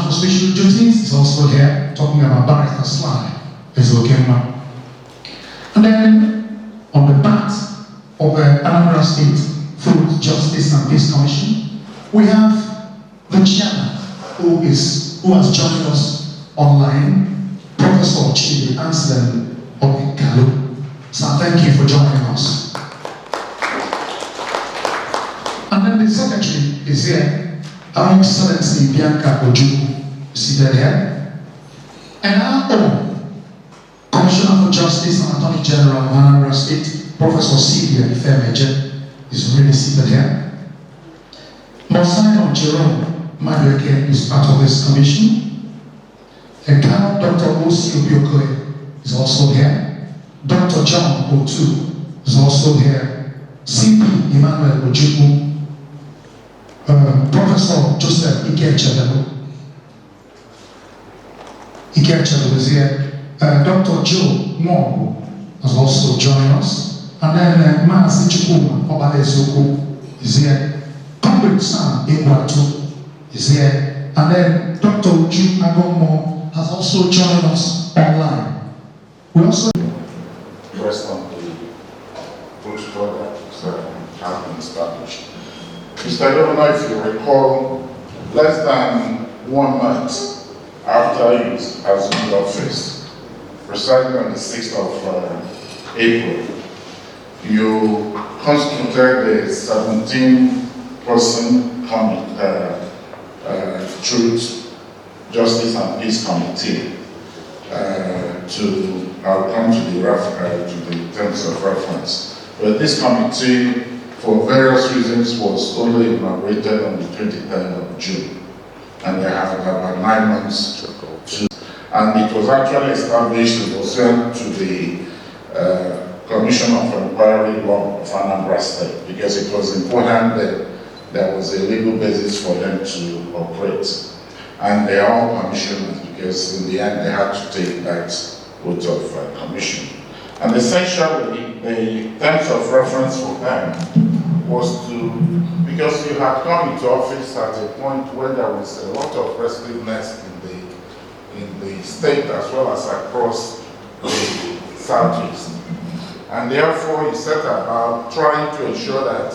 Commissioner for Special Duties is also here, talking about Barrister Sly, Ezokema. And then, on the part of the Anambra State Food Justice and Peace Commission, we have the chairman who has joined us online, Professor Chidi Anselm Obidient. So thank you for joining us. And then the secretary is here, Her Excellency Bianca Ojukwu, seated here, and our own Commissioner for Justice and Attorney General of Anambra State, Professor Celia Ifemeje, is really seated here. Monsignor Jerome Madueke is part of this commission. And Dr. Osi Obiokwe is also here. Dr. John Otu is also here. CP Emmanuel Ojukwu, Professor Joseph Ikechadabo is here. Dr. Joe Mwongo has also joined us. And then Mazi Chukuma Obalezoko is here. Comrade Sam Ingwatu is here. And then Dr. Uju Agomo has also joined us online. We also rest on the protocol that has been established. Mr. Governor, if you recall, less than 1 month after you assumed office, precisely on the 6th of April, you constituted a 17-person Truth, Justice and Peace Committee I'll come to the terms of reference. But this committee, for various reasons, was only inaugurated on the 23rd of June. And they have about 9 months to, and it was actually established in pursuant to the Commission of Inquiry Law of Anambra State, because it was important that there was a legal basis for them to operate. And they are all commissioners, because in the end they had to take that oath of commission. And essentially, the terms of reference for them was to, because you had come into office at a point when there was a lot of restiveness in the state as well as across the southeast. And therefore, you set about trying to ensure that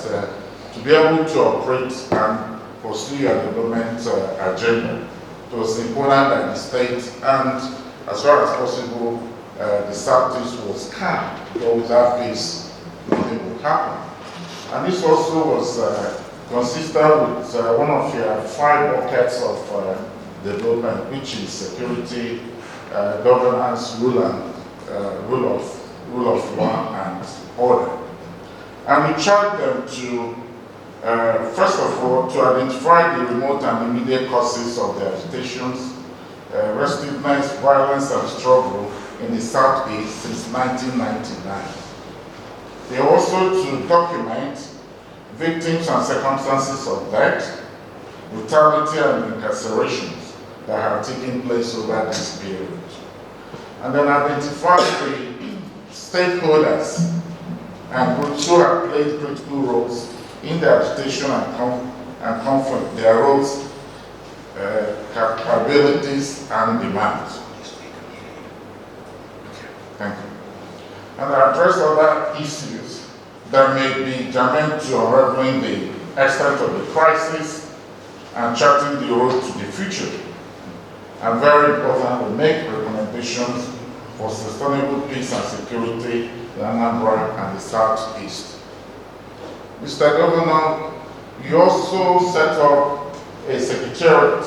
to be able to operate and pursue your development agenda, it was important that the state and as far as possible the southeast was calm, because without this, nothing would happen. And this also was consistent with one of your 5 buckets of development, which is security, governance, rule of law and order. And we charged them to, first of all, to identify the remote and immediate causes of the agitations, restiveness, violence and struggle in the Southeast since 1999. They also to document victims and circumstances of death, brutality and incarcerations that have taken place over this period. And then identify the stakeholders and groups who have played critical roles in the agitation and conflict, their roles, capabilities and demands. Thank you. And address other issues that may be germane to unraveling the extent of the crisis and charting the road to the future. And very important, we make recommendations for sustainable peace and security in Anambra and the Southeast. Mr. Governor, you also set up a secretariat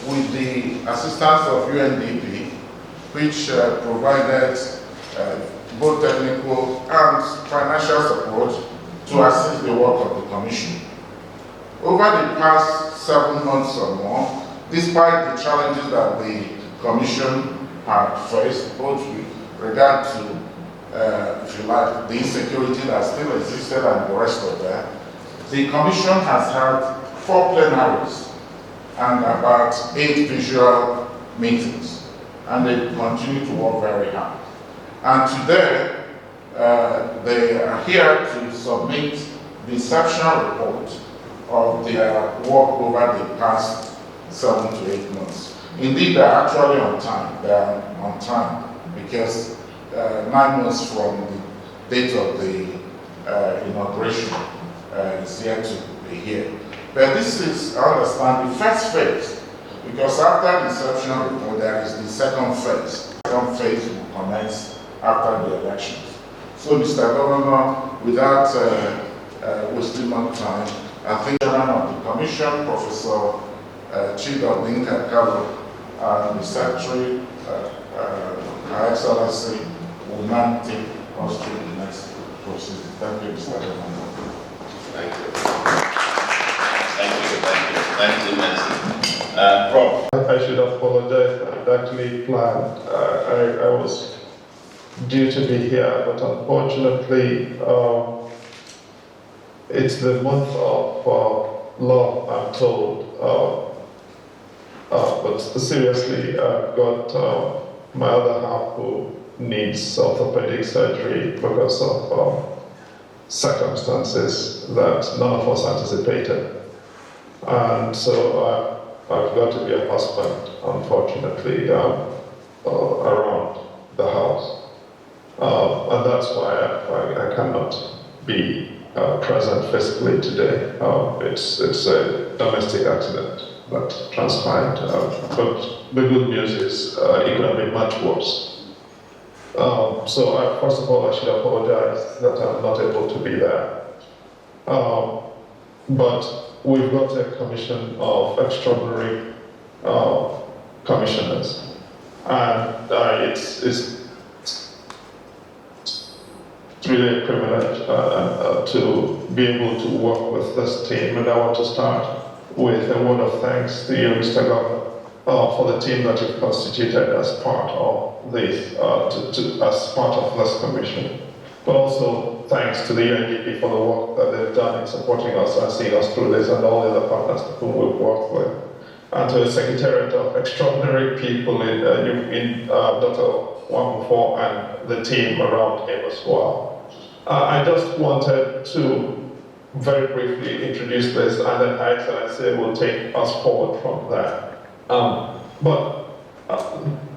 with the assistance of UNDP, which provided both technical and financial support to assist the work of the Commission. Over the past 7 months or more, despite the challenges that the Commission had faced, both with regard to, if you like, the insecurity that still existed and the rest of that, the Commission has had 4 plenaries and about 8 visual meetings, and they continue to work very hard. And today, they are here to submit the inception report of their work over the past 7 to 8 months. Indeed, they're actually on time. They're on time because 9 months from the date of the inauguration is yet to be here. But this is, I understand, the first phase, because after the inception, there is the second phase. The second phase will commence after the elections. So, Mr. Governor, without wasting more time, I think the chairman of the commission, Professor Chido Dinka, and the secretary, Her Excellency, will now take us through the next procedure. Thank you, Mr. Governor. Thank you. Thank you, Nancy. Rob. I should apologize. I'd actually planned. I was due to be here, but unfortunately, it's the month of love, I'm told. But seriously, I've got my other half who needs orthopedic surgery because of circumstances that none of us anticipated. And so I've got to be a husband, unfortunately, around the house. And that's why I cannot be present physically today. It's a domestic accident that transpired. But the good news is it could have been much worse. So first of all, I should apologize that I'm not able to be there. But we've got a commission of extraordinary commissioners, and it's really a privilege to be able to work with this team. And I want to start with a word of thanks to you, Mr. Governor, for the team that you've constituted as part of this, as part of this commission. But also thanks to the UNDP for the work that they've done in supporting us and seeing us through this, and all the other partners whom we've worked with. And to the Secretariat of extraordinary people in Dr. Wamufo and the team around him as well. I just wanted to very briefly introduce this, and then Her Excellency will take us forward from there.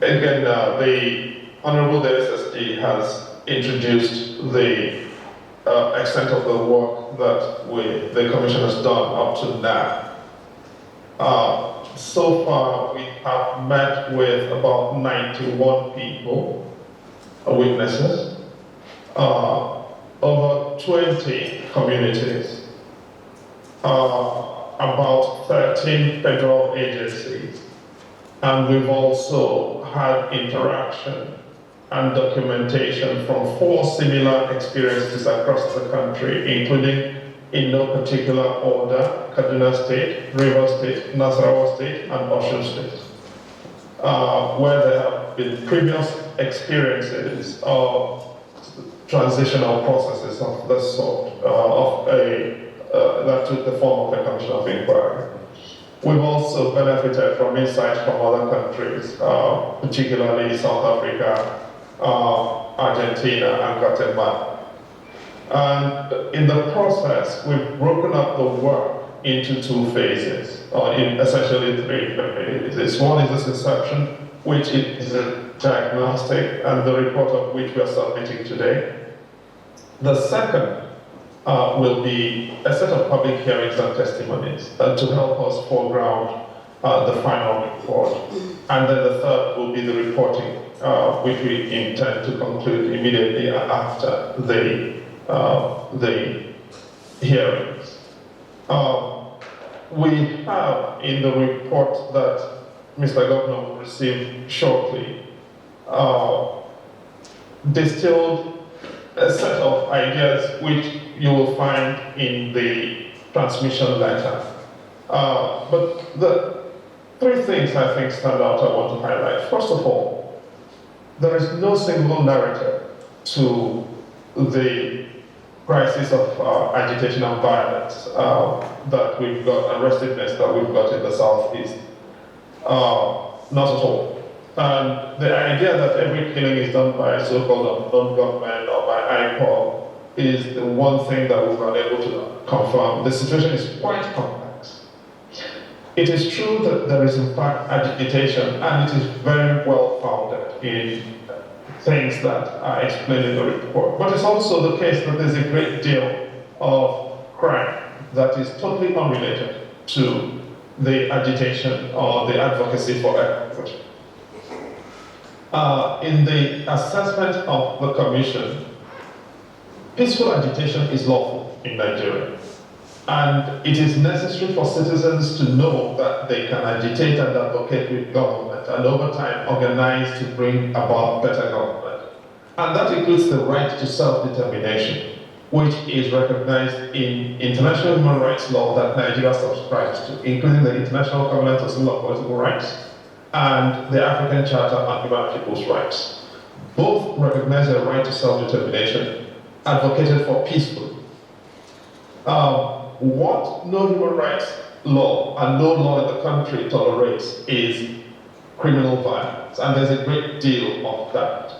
Again, the Honorable DSSD has introduced the extent of the work that the Commission has done up to now. So far, we have met with about 91 people, witnesses, over 20 communities, about 13 federal agencies, and we've also had interaction and documentation from 4 similar experiences across the country, including, in no particular order, Kaduna State, Rivers State, Nasarawa State, and Osun State, where there have been previous experiences of transitional processes of this sort, that took the form of a commission of inquiry. We've also benefited from insights from other countries, particularly South Africa, Argentina, and Guatemala. And in the process, we've broken up the work into 2 phases, or essentially 3 phases. One is this inception, which is a diagnostic, and the report of which we are submitting today. The second will be a set of public hearings and testimonies to help us foreground the final report. And then the third will be the reporting, which we intend to conclude immediately after the hearings. We have in the report that Mr. Governor will receive shortly distilled a set of ideas which you will find in the transmission letter. But the 3 things I think stand out I want to highlight. First of all, there is no single narrative to the crisis of agitation and violence that we've got, and restiveness that we've got in the Southeast. Not at all. And the idea that every killing is done by so-called non-government or by IPOB is the one thing that we're not able to confirm. The situation is quite complex. It is true that there is in fact agitation, and it is very well founded in things that are explained in the report. But it's also the case that there's a great deal of crime that is totally unrelated to the agitation or the advocacy for equity. In the assessment of the Commission, peaceful agitation is lawful in Nigeria. And it is necessary for citizens to know that they can agitate and advocate with government and over time organize to bring about better government. And that includes the right to self-determination, which is recognized in international human rights law that Nigeria subscribes to, including the International Covenant of Civil and Political Rights and the African Charter on Human and People's Rights. Both recognize the right to self-determination, advocated for peacefully. What no human rights law and no law in the country tolerates is criminal violence, and there's a great deal of that.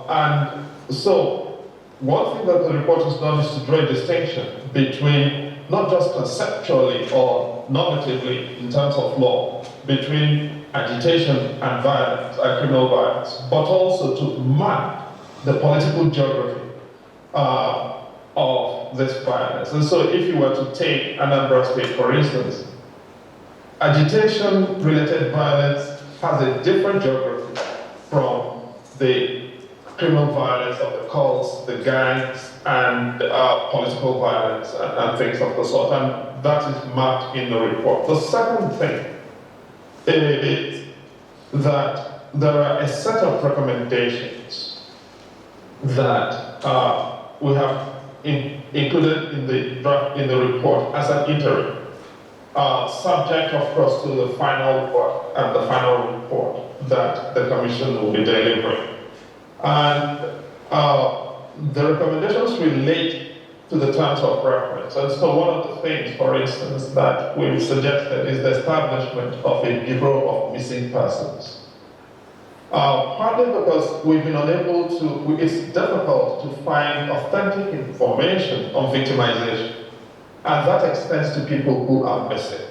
And so, one thing that the report has done is to draw a distinction between, not just conceptually or normatively in terms of law, between agitation and violence and criminal violence, but also to map the political geography of this violence. And so if you were to take Anambra State, for instance, agitation-related violence has a different geography from the criminal violence of the cults, the gangs, and political violence and things of the sort. And that is mapped in the report. The second thing is that there are a set of recommendations that we have included in the report as an interim, subject, of course, to the final work and the final report that the Commission will be delivering. And the recommendations relate to the terms of reference. And so one of the things, for instance, that we've suggested is the establishment of a Bureau of Missing Persons. Partly because we've been unable to, it's difficult to find authentic information on victimization, and that extends to people who are missing.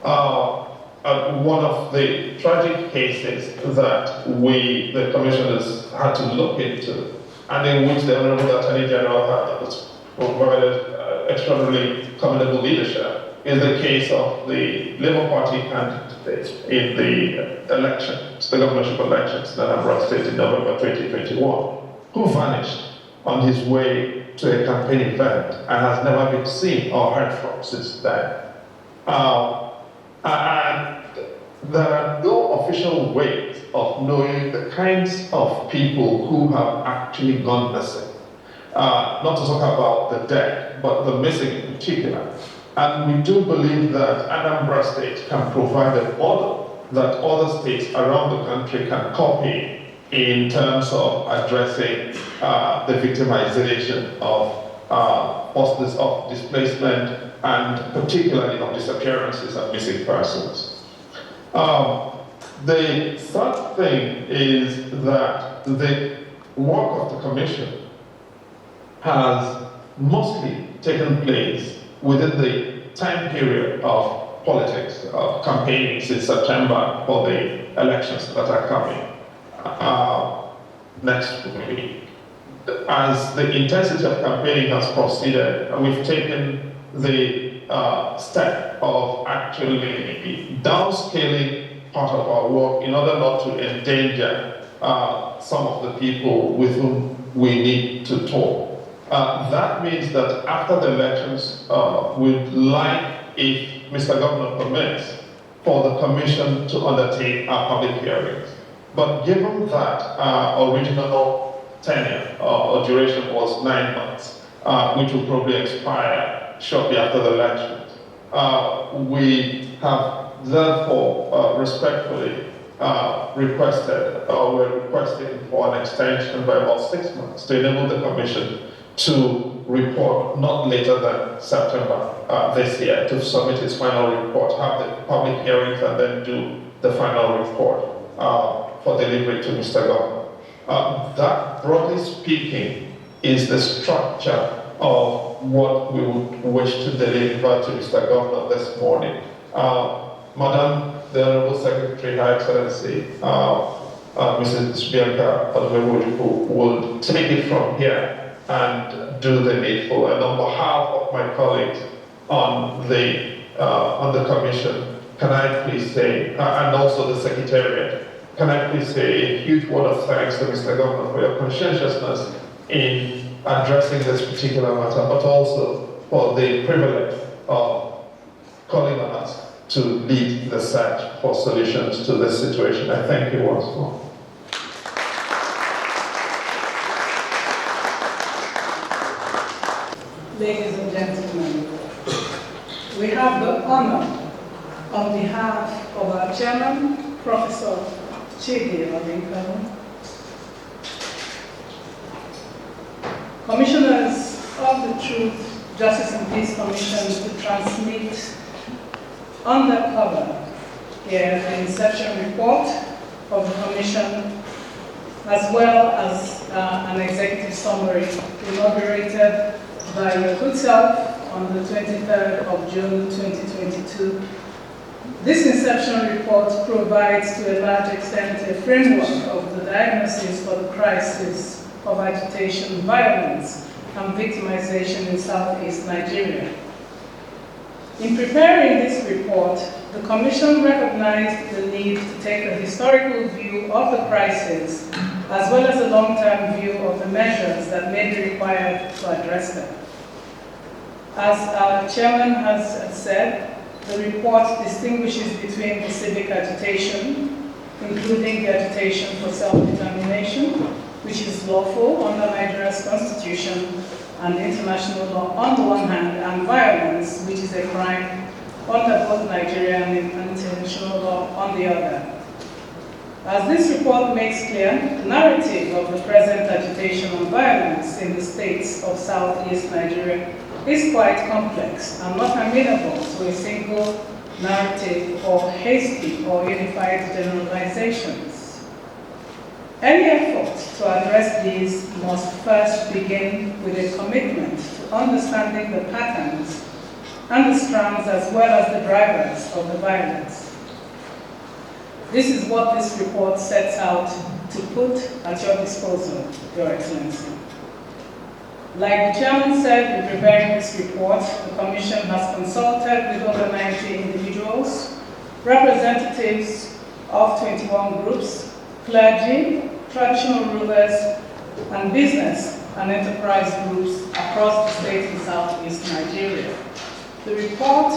One of the tragic cases that the commissioners had to look into, and in which the Honorable Attorney General had provided extraordinarily commendable leadership, is the case of the Labour Party candidate in the elections, the governorship elections in Anambra State in November 2021, who vanished on his way to a campaign event and has never been seen or heard from since then. And there are no official ways of knowing the kinds of people who have actually gone missing. Not to talk about the dead, but the missing in particular. And we do believe that Anambra State can provide a model that other states around the country can copy in terms of addressing the victimization of displacement and particularly of disappearances and missing persons. The third thing is that the work of the Commission has mostly taken place within the time period of politics, of campaigning since September for the elections that are coming next week. As the intensity of campaigning has proceeded, we've taken the step of actually downscaling part of our work in order not to endanger some of the people with whom we need to talk. That means that after the elections, we'd like, if Mr. Governor permits, for the Commission to undertake our public hearings. But given that our original tenure or duration was 9 months, which will probably expire shortly after the elections, we have therefore respectfully requested, or we're requesting for an extension by about 6 months to enable the Commission to report not later than September this year, to submit its final report, have the public hearings, and then do the final report for delivery to Mr. Governor. That, broadly speaking, is the structure of what we would wish to deliver to Mr. Governor this morning. Madam, the Honorable Secretary, Her Excellency, Mrs. Bianca Ojukwu will take it from here and do the needful. And on behalf of my colleagues on the commission, can I please say, and also the Secretariat, can I please say a huge word of thanks to Mr. Governor for your conscientiousness in addressing this particular matter, but also for the privilege of calling on us to lead the search for solutions to this situation. I thank you once more. Ladies and gentlemen, we have the honor on behalf of our chairman, Professor Chidi Obiano, Commissioners of the Truth, Justice and Peace Commission to transmit undercover here the inception report of the Commission, as well as an executive summary inaugurated by your good self on the 23rd of June 2022. This inception report provides to a large extent a framework of the diagnosis for the crisis of agitation, violence, and victimization in Southeast Nigeria. In preparing this report, the Commission recognized the need to take a historical view of the crisis, as well as a long-term view of the measures that may be required to address them. As our chairman has said, the report distinguishes between the civic agitation, including the agitation for self-determination, which is lawful under Nigeria's constitution and international law on the one hand, and violence, which is a crime under both Nigerian and international law on the other. As this report makes clear, the narrative of the present agitation and violence in the states of Southeast Nigeria is quite complex and not amenable to a single narrative or hasty or unified generalizations. Any effort to address these must first begin with a commitment to understanding the patterns and the strands as well as the drivers of the violence. This is what this report sets out to put at your disposal, Your Excellency. Like the chairman said in preparing this report, the Commission has consulted with over 90 individuals, representatives of 21 groups, clergy, traditional rulers, and business and enterprise groups across the state in Southeast Nigeria. The report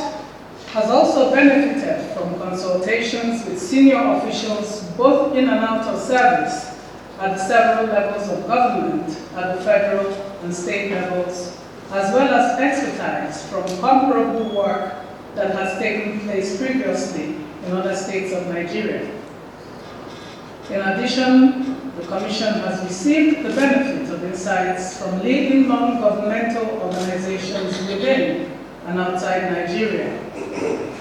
has also benefited from consultations with senior officials both in and out of service at several levels of government, at the federal and state levels, as well as expertise from comparable work that has taken place previously in other states of Nigeria. In addition, the Commission has received the benefit of insights from leading non-governmental organizations within and outside Nigeria.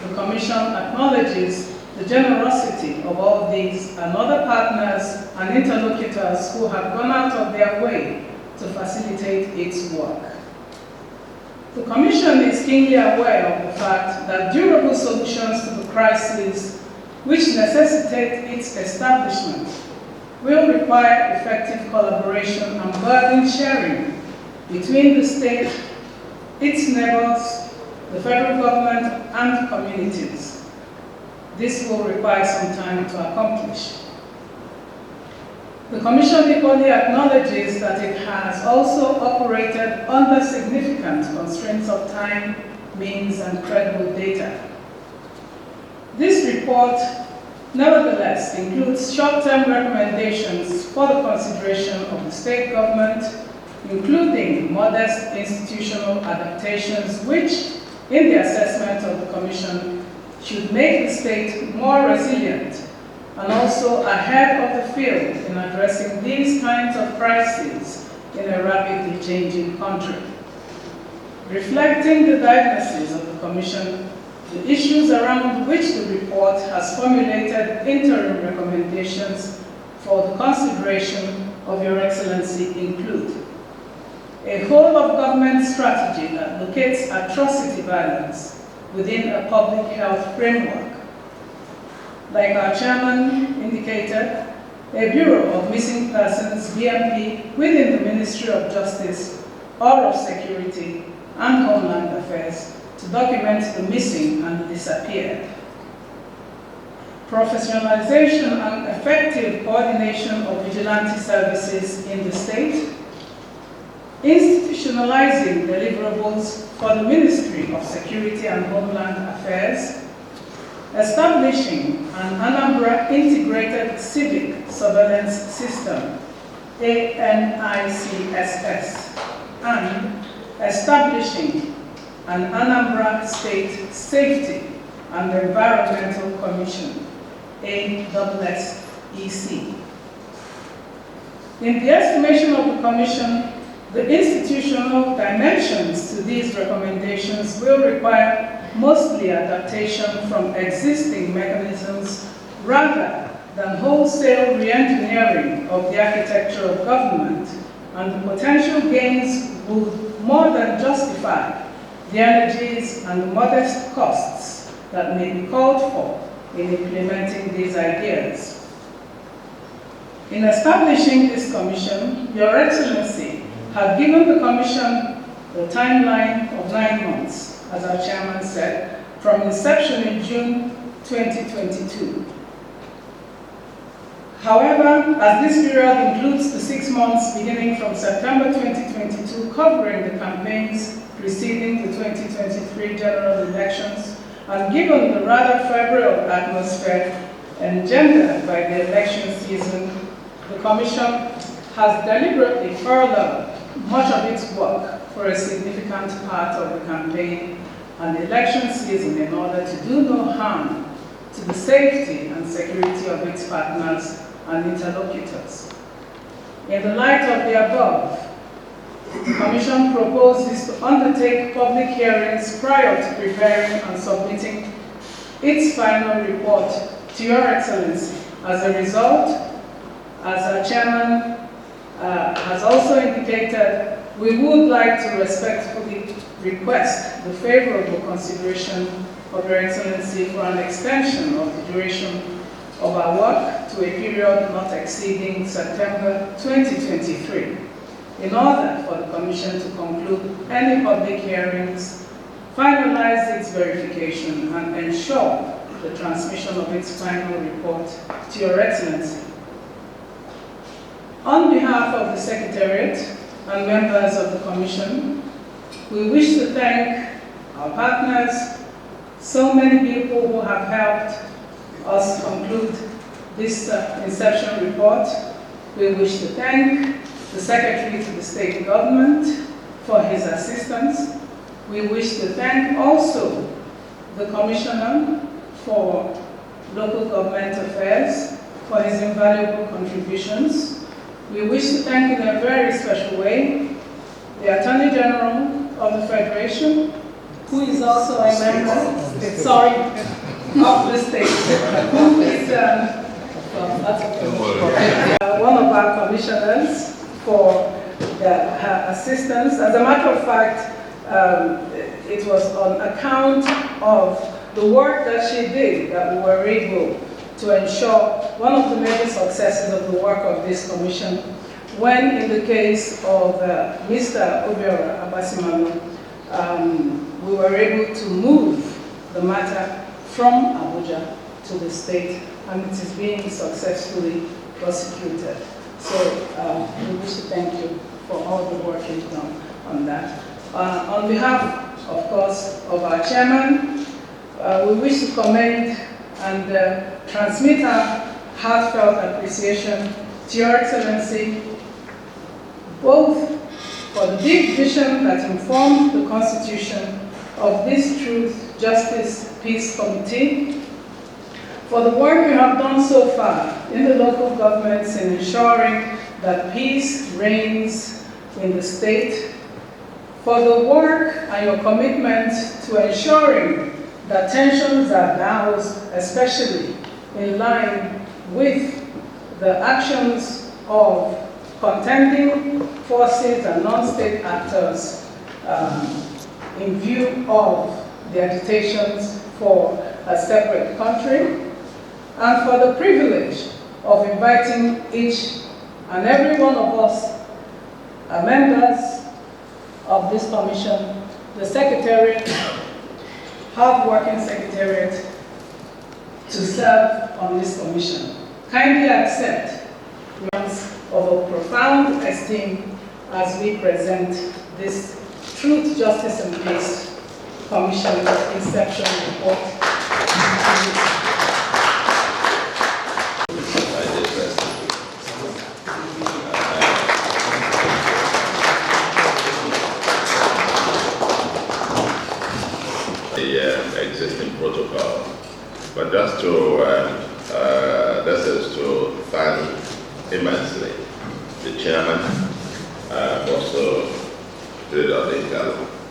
The Commission acknowledges the generosity of all these and other partners and interlocutors who have gone out of their way to facilitate its work. The Commission is keenly aware of the fact that durable solutions to the crisis which necessitate its establishment will require effective collaboration and burden sharing between the state, its neighbors, the federal government, and communities. This will require some time to accomplish. The Commission equally acknowledges that it has also operated under significant constraints of time, means, and credible data. This report, nevertheless, includes short-term recommendations for the consideration of the state government, including modest institutional adaptations which, in the assessment of the Commission, should make the state more resilient and also ahead of the field in addressing these kinds of crises in a rapidly changing country. Reflecting the diagnosis of the Commission, the issues around which the report has formulated interim recommendations for the consideration of Your Excellency include a whole-of-government strategy that locates atrocity violence within a public health framework. Like our chairman indicated, a Bureau of Missing Persons, BMP, within the Ministry of Justice or of Security and Homeland Affairs to document the missing and the disappeared. Professionalization and effective coordination of vigilante services in the state, institutionalizing deliverables for the Ministry of Security and Homeland Affairs, establishing an Anambra Integrated Civic Surveillance System, ANICSS, and establishing an Anambra State Safety and Environmental Commission, ASSEC. In the estimation of the Commission, the institutional dimensions to these recommendations will require mostly adaptation from existing mechanisms rather than wholesale re-engineering of the architecture of government, and the potential gains would more than justify the energies and the modest costs that may be called for in implementing these ideas. In establishing this commission, Your Excellency had given the commission the timeline of 9 months, as our chairman said, from inception in June 2022. However, as this period includes the 6 months beginning from September 2022, covering the campaigns preceding the 2023 general elections, and given the rather febrile atmosphere engendered by the election season, the Commission has deliberately furloughed much of its work for a significant part of the campaign and the election season in order to do no harm to the safety and security of its partners and interlocutors. In the light of the above, the Commission proposes to undertake public hearings prior to preparing and submitting its final report to Your Excellency. As a result, as our chairman has also indicated, we would like to respectfully request the favorable consideration of Your Excellency for an extension of the duration of our work to a period not exceeding September 2023, in order for the Commission to conclude any public hearings, finalize its verification, and ensure the transmission of its final report to Your Excellency. On behalf of the Secretariat and members of the Commission, we wish to thank our partners, so many people who have helped us conclude this inception report. We wish to thank the Secretary to the State Government for his assistance. We wish to thank also the Commissioner for Local Government Affairs for his invaluable contributions. We wish to thank in a very special way the Attorney General of the Federation, who is also a member, of the state, who is one of our commissioners for her assistance. As a matter of fact, it was on account of the work that she did that we were able to ensure one of the major successes of the work of this commission, when in the case of Mr. Obiano, we were able to move the matter from Abuja to the state, and it is being successfully prosecuted. So we wish to thank you for all the work you've done on that. On behalf, of course, of our chairman, we wish to commend and transmit our heartfelt appreciation to Your Excellency, both for the deep vision that informed the constitution of this Truth, Justice, Peace Committee, for the work you have done so far in the local governments in ensuring that peace reigns in the state, for the work and your commitment to ensuring that tensions are doused, especially in line with the actions of contending forces and non-state actors in view of the agitations for a separate country, and for the privilege of inviting each and every one of us, members of this commission, the secretariat, hard-working secretariat, to serve on this commission. Kindly accept words of a profound esteem as we present this Truth, Justice and Peace Commission Inception Report. The existing protocol, but just to this is to thank immensely the chairman, also Soludo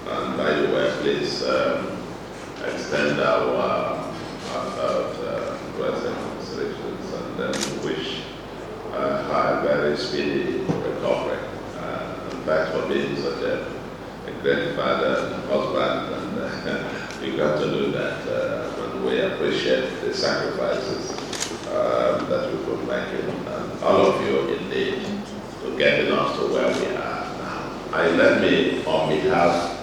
and by the way, please extend our blessings and congratulations, and then wish her a very speedy recovery. And thanks for being such a great father and husband, and you got to do that. And we appreciate the sacrifices that you put back in, and all of you indeed, to getting us to where we are now. Let me, on behalf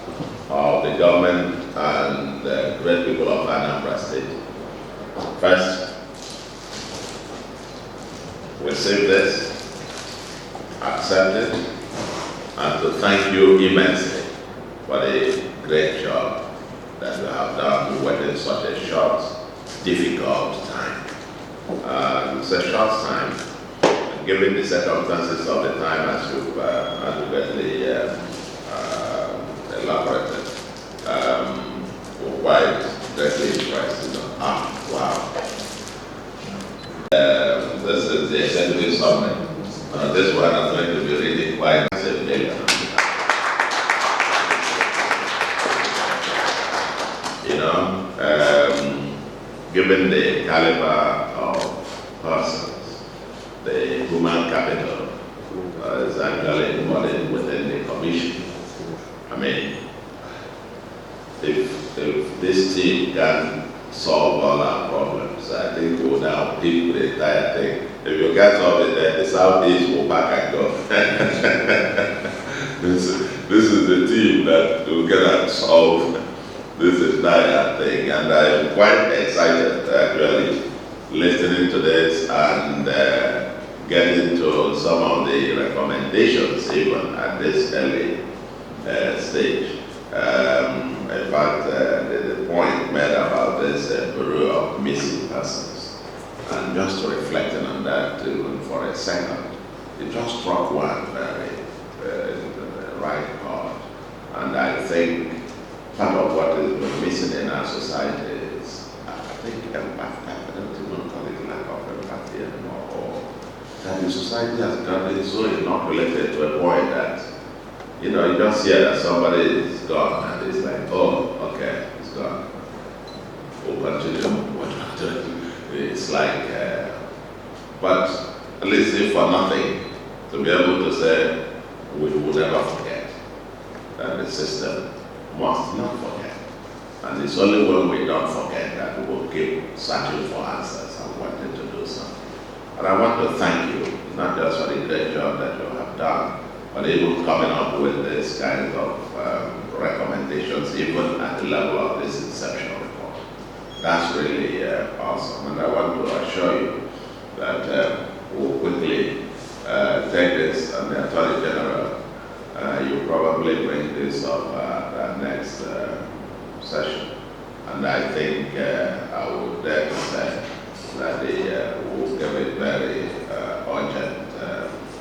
of the government and the great people of Anambra State, first receive this, accept it, and to thank you immensely for the great job that you have done within such a short, difficult time. It's a short time, given the circumstances of the time, as you've adequately elaborated. We're quite greatly impressed. Wow. This is the executive summary. This one is going to be really quite massive. Given the caliber of persons, the human capital is actually embodied within the commission. I mean, if this team can solve all our problems, I think we would have dealt with the entire thing. If you get off it, the Southeast will back and go. This is the team that will get and solve this entire thing, and I am quite excited actually listening to this and getting to some of the recommendations even at this early stage. In fact, the point made about this Bureau of Missing Persons, and just reflecting on that even for a second, it just struck one very right chord, and I think part of what is missing in our society is, I think, empathy. I don't even call it lack of empathy anymore, or that the society has gotten so inoculated to a point that, you just hear that somebody is gone, and it's like, oh, okay, it's gone. We'll continue what we're doing. It's like, but at least if for nothing, to be able to say, we will never forget that the system must not forget. And it's only when we don't forget that we will keep searching for answers and wanting to do something. And I want to thank you, not just for the great job that you have done, but even coming up with this kind of recommendations, even at the level of this inception report. That's really awesome. And I want to assure you that we'll quickly take this, and the Attorney General, you probably bring this up at next session. And I think I would dare to say that we'll give it very urgent,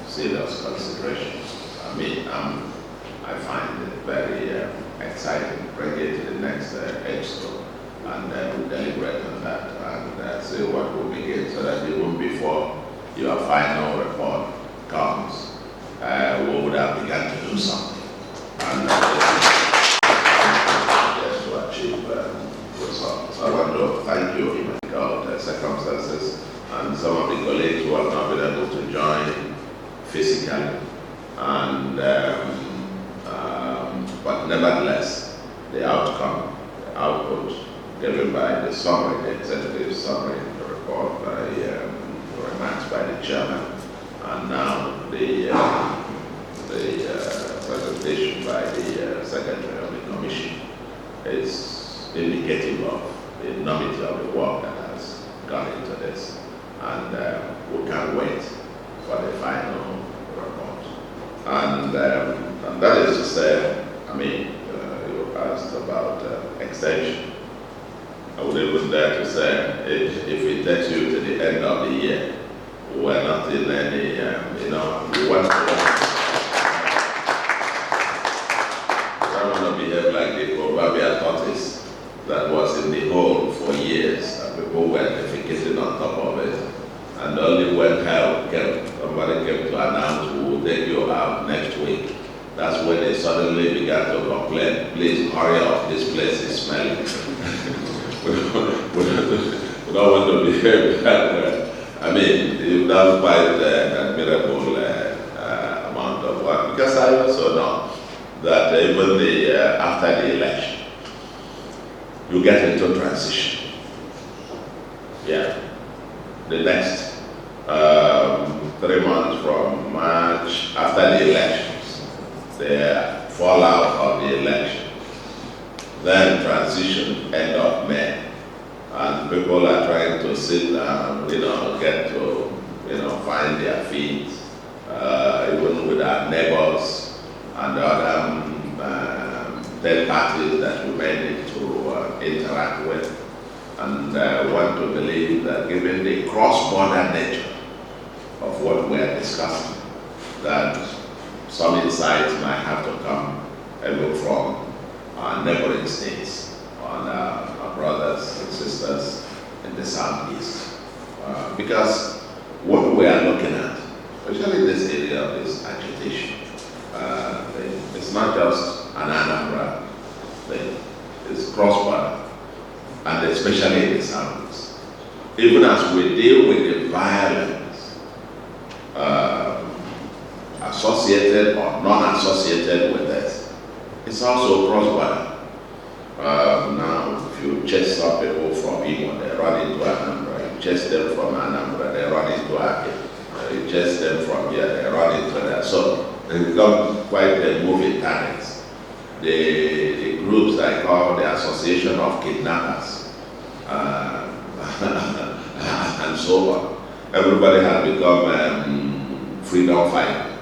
serious consideration. I mean, I find it very exciting. Bring it to the next episode, and we'll deliberate on that and see what will begin, so that even before your final report comes, we would have begun to do something. And to achieve results. I want to thank you in the circumstances and some of the colleagues who have not been able to join physically. and but nevertheless, the outcome, the output given by the summary, the executive summary, the report by remarks by the chairman, and now the presentation by the secretary of the commission is indicative of the enormity of the work that has gone into this, and we can't wait for the final report. And that is to say, I mean, you asked about extension. I would even dare to say, if it takes you to the end of the year, we're not in any, we want to behave like the proverbial tortoise that was in the hole for years, and people were defecating on top of it. And only when help came, somebody came to announce, we will take you out next week. That's when they suddenly began to complain, please hurry up, this place is smelling. we don't want to behave that way. I mean, you've done quite an admirable amount of work, because I also know that even after the election, you get into transition. Yeah. The next 3 months from March, after the elections, the fallout of the election, then transition end of May, and people are trying to sit down, get to, find their feet, even with our neighbors and other third parties that we may need to interact with. And want to believe that given the cross-border nature of what we are discussing, that some insights might have to come from our neighboring states, on our brothers and sisters in the southeast. Because what we are looking at, especially this area of this agitation, it's not just an Anambra thing, it's cross-border. And especially in the southeast. Even as we deal with the violence associated or non-associated with it, it's also cross-border. Now, if you chase some people from Imo, they run into Anambra. You chase them from Anambra, they run into Ake. You chase them from here, they run into there. So they become quite a moving targets. The groups I call the Association of Kidnappers and so on. Everybody has become freedom fighters.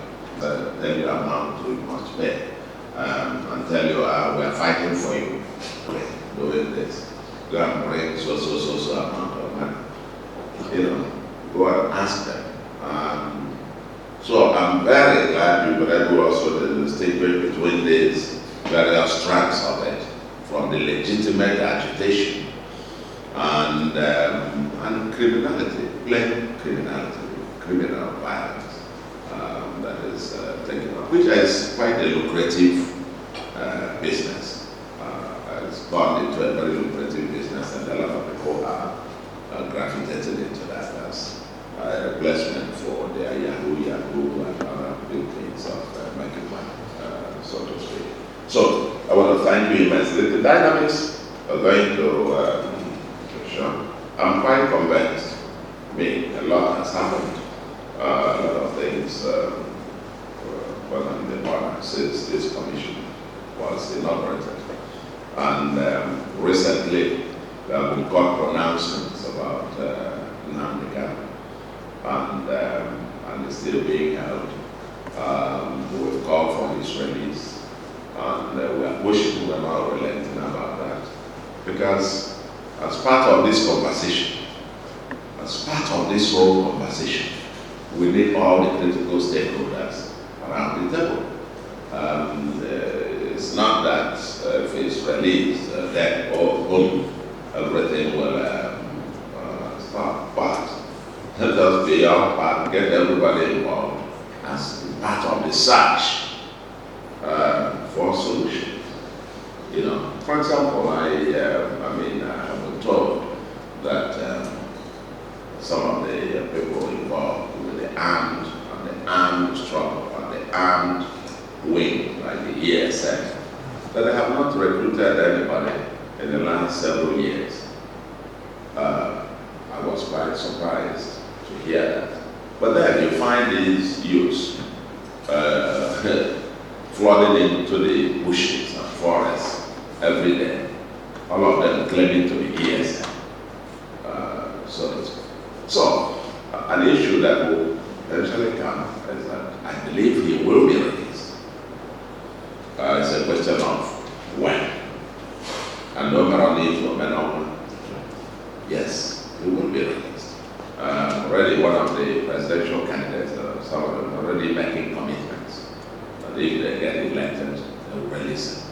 Tell you amount you must pay and tell you we are fighting for you. Doing this. Go and bring so amount of money. Go and ask them. So I'm very glad you were able also to distinguish between these various strands of it, from the legitimate agitation and criminality, plain criminality, criminal violence that is taken up, which is quite a lucrative business. It's gone into a very lucrative business, and a lot of people are gravitated into that as a replacement for their Yahoo and other big things of making money, so to speak. So I want to thank you immensely. The dynamics are going to show. I'm quite convinced. I mean, a lot has happened. A lot of things on the border since this commission was inaugurated. And recently, there have been court pronouncements about Naira, and it's still being held. We've called for his release. And we are pushing, we are not relenting about that. Because as part of this conversation, as part of this whole conversation, we need all the critical stakeholders around the table. It's not that if it's released, then everything will stop. But let us be our part, get everybody involved as part of the search for solutions. For example, I've been told that some of the people involved with the armed struggle and the armed wing like the ESF, but they have not recruited anybody in the last several years. I was quite surprised to hear that. But then you find these youths flooding into the bushes and forests every day, all of them claiming to be ESF. So an issue that will eventually come is that I believe he will be released. It's a question of when. And no matter if yes, he will be released. Already one of the presidential candidates, some of them already making commitments that if they get elected, they will release him.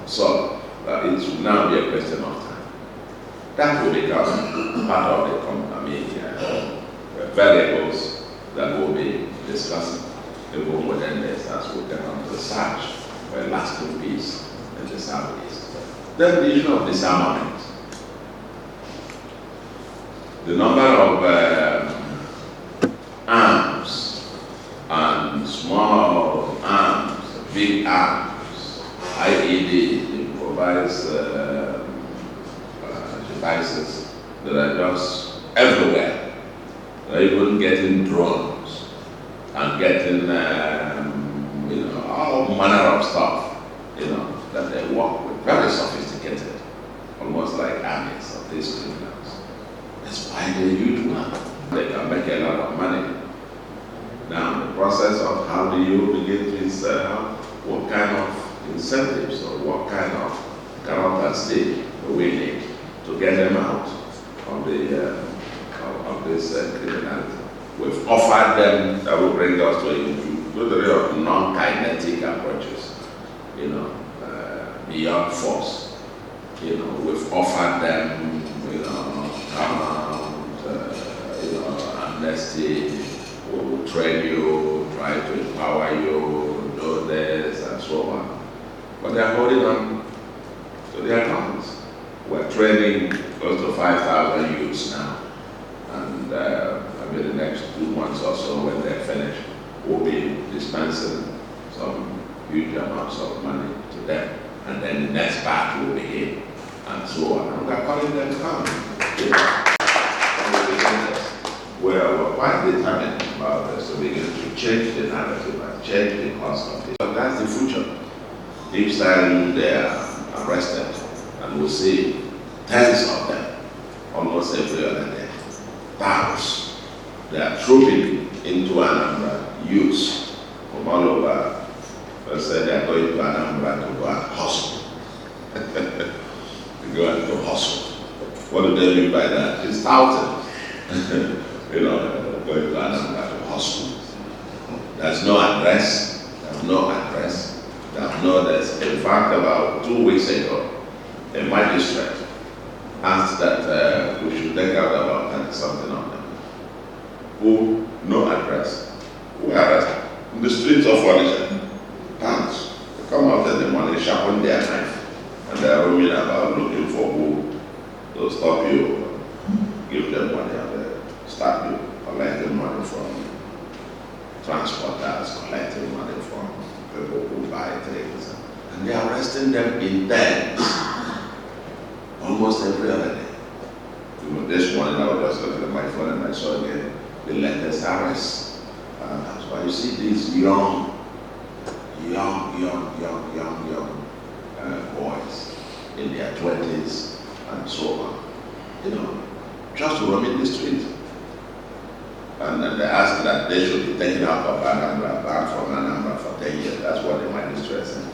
So it will now be a question of time. That will become part of the variables that we'll be discussing even within this as we get on to the search for a lasting peace in the Southeast. Then the issue of disarmament. The number of arms and small arms, big arms, IED provides devices that are just everywhere. They're even getting drones and getting all manner of stuff, that they work with, very sophisticated, almost like armies of these criminals. That's why they're huge money. They can make a lot of money. Now, the process of how do you begin to what kind of incentives or what kind of character state do we need to get them out of this criminality. We've offered them that will bring us to the area of non-kinetic approaches, beyond force. We've offered them, amnesty, we will train you, try to empower you, do this and so on. But they're holding on to their guns. We're training close to 5,000 youths now. And maybe the next 2 months or so when they're finished, we'll be dispensing some huge amounts of money to them. And then the next batch will begin and so on. And we're calling them come. We're quite determined about this to begin to change the narrative and change the cost of it. But that's the future. Each time they are arrested, and we'll see tens of them almost every other day. Thousands. They are trooping into Anambra, youths from all over. They say they are going to Anambra to go and hustle. To go and to hustle. What do they mean by that? It's touting. Going to Anambra to hustle. There's no address. There's no address. There's no address. In fact, about 2 weeks ago, a magistrate asked that we should take out about something of them. Who, no address, who arrested in the streets of ONITSHA. Pants. They come out in the morning, sharpen their knife, and they are roaming about looking for who to stop you, give them money, and they stop you, collecting money from transporters, collecting money from people who buy things. And they are arresting them in tens. Almost every other day. This morning I was just looking at my phone and I saw again the latest arrest. That's why you see these young boys in their 20s and so on. Just roaming the street. And they asked that they should be taken out of Anambra, back from Anambra for 10 years. That's what the magistrate said.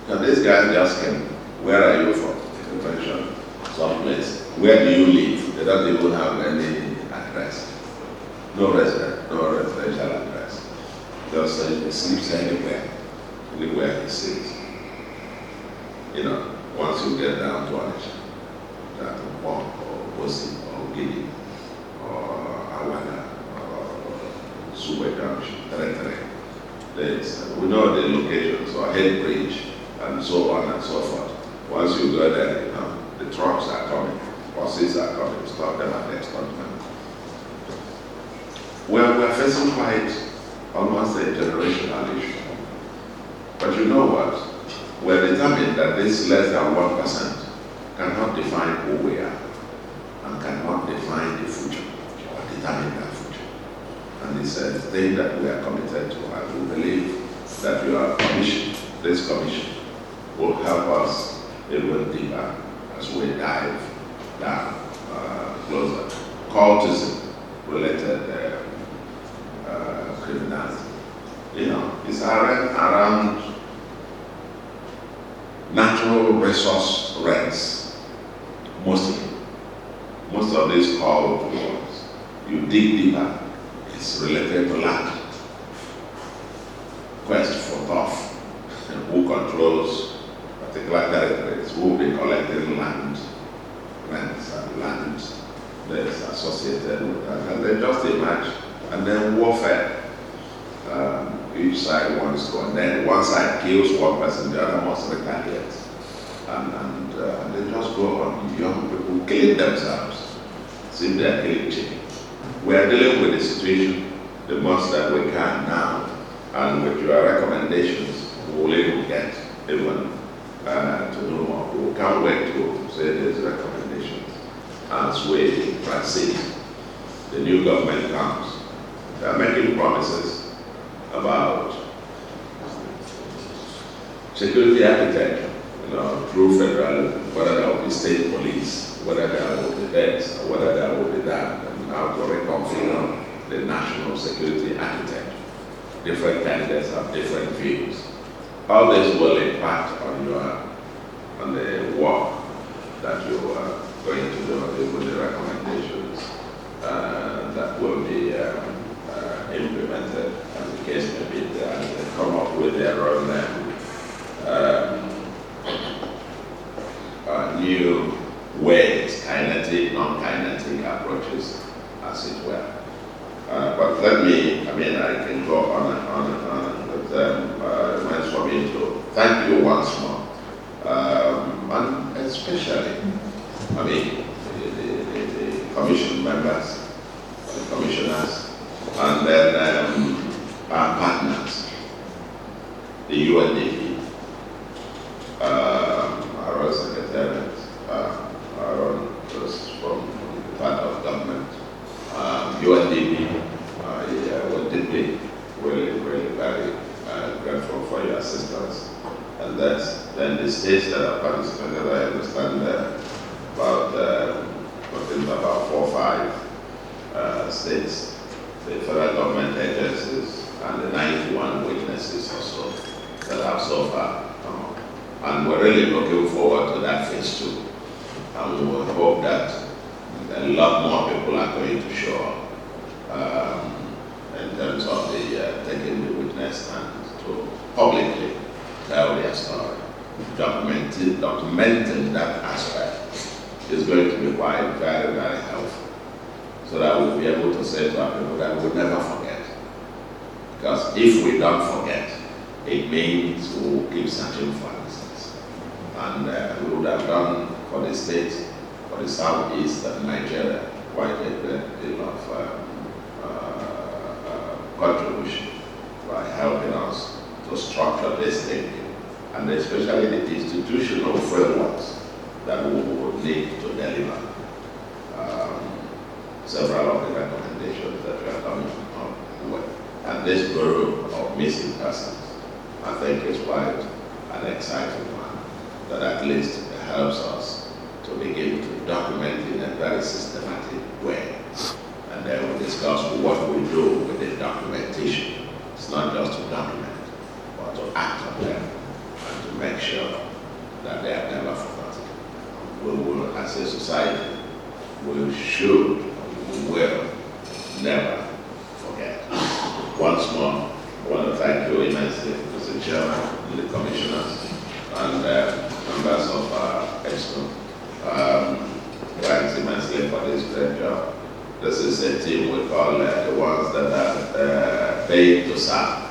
Now these guys just came. Where are you from? They mentioned someplace. Where do you live? They don't even have any address. No residential address. Just he sleeps anywhere he sleeps. Once you get down to ONITSHA, that Pong or Bosi or Gidi or Awada or Sube Junction, we know the locations or Head Bridge and so on and so forth. Once you go there, the trucks are coming, buses are coming, stop them and they stop them. We're facing quite almost a generational issue. But you know what? We're determined that this less than 1% cannot define who we are and cannot define the future or determine that future. And it's a thing that we are committed to, and we believe that your commission, this commission, will help us even deeper as we dive down closer. Cultism related criminality. You know, it's around natural resource rents, mostly. Most of these called wars, you dig deeper, it's related to land. Quest for turf, and who controls particular territories, who will be collecting land, rents and land that is associated with that. And they just emerge. And then warfare. Each side wants to, and then one side kills one person, the other must retaliate. And they just go on, young people killing themselves. See, they're killing chicken. We are dealing with the situation the most that we can now, and with your recommendations, we will even get even to do more. We can't wait to say these recommendations as we proceed. The new government comes. They are making promises about security architecture, you know, through federalism, whether there will be state police, whether there will be feds, or whether there will be that, and how to reconfigure the national security architecture. Different candidates have different views. All this will impact on the work that you are going to do with the recommendations that will be implemented, and the case may be that they come up with their own new ways, kinetic, non-kinetic approaches, as it were. But let me, I can go on and on and on, but it reminds for me to thank you once more, and especially, the commission members, the commissioners, and then our partners, the UNDP, our own secretariat, our own, those from the part of government, UNDP, we're deeply, really very grateful for your assistance. And then the states that have participated, I understand about 4 or 5 states, the federal government agencies, and the 91 witnesses or so that have so far come up. And we're really looking forward to that phase 2. And we will hope that a lot more people are going to show up in terms of the taking the witness and to publicly tell their story. Documenting that aspect is going to be quite very, very helpful, so that we'll be able to say to our people that we'll never forget. Because if we don't forget, it means we'll keep searching for answers. And we would have done for the state, for the southeast of Nigeria, quite a great deal of contribution by helping us to structure this thinking, and especially the institutional frameworks that we would need to deliver several of the recommendations that we are coming up with. And this bureau of missing persons, I think, is quite an exciting one, that at least helps us to begin to document in a very systematic way. And then we discuss what we do with the documentation. It's not just to document, but to act on them and to make sure that they are never forgotten. We will, as a society, we should, we will never forget. Once more, I want to thank you immensely, Mr. Chairman, the commissioners, and members of EXCO. Thanks immensely for this great job. This is a team we call the ones that are paid to serve.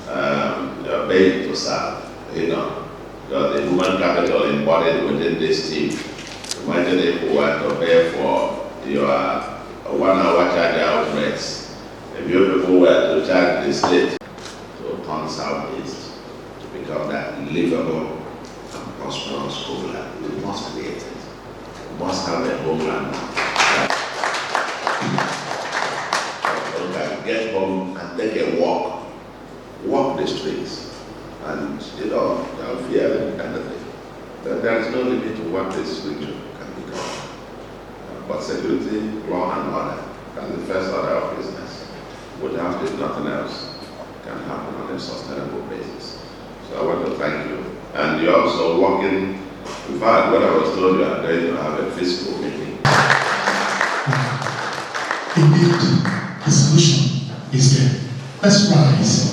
They're paid to serve, the human capital embodied within this team. Imagine if we were to pay for your 1 hour charge out rates, if you people were to charge the state to turn southeast to become that livable and prosperous homeland, we must create it. We must have a homeland that can get home and take a walk the streets, and don't fear any kind of thing. There is no limit to what this region can become. But security, law and order, as the first order of business, without it, nothing else can happen on a sustainable basis. So I want to thank you. And you're also working, in fact, when I was told you are going to have a fiscal meeting. Indeed, the solution is there. Let's rise.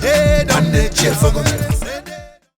Hey, don't cheer for go.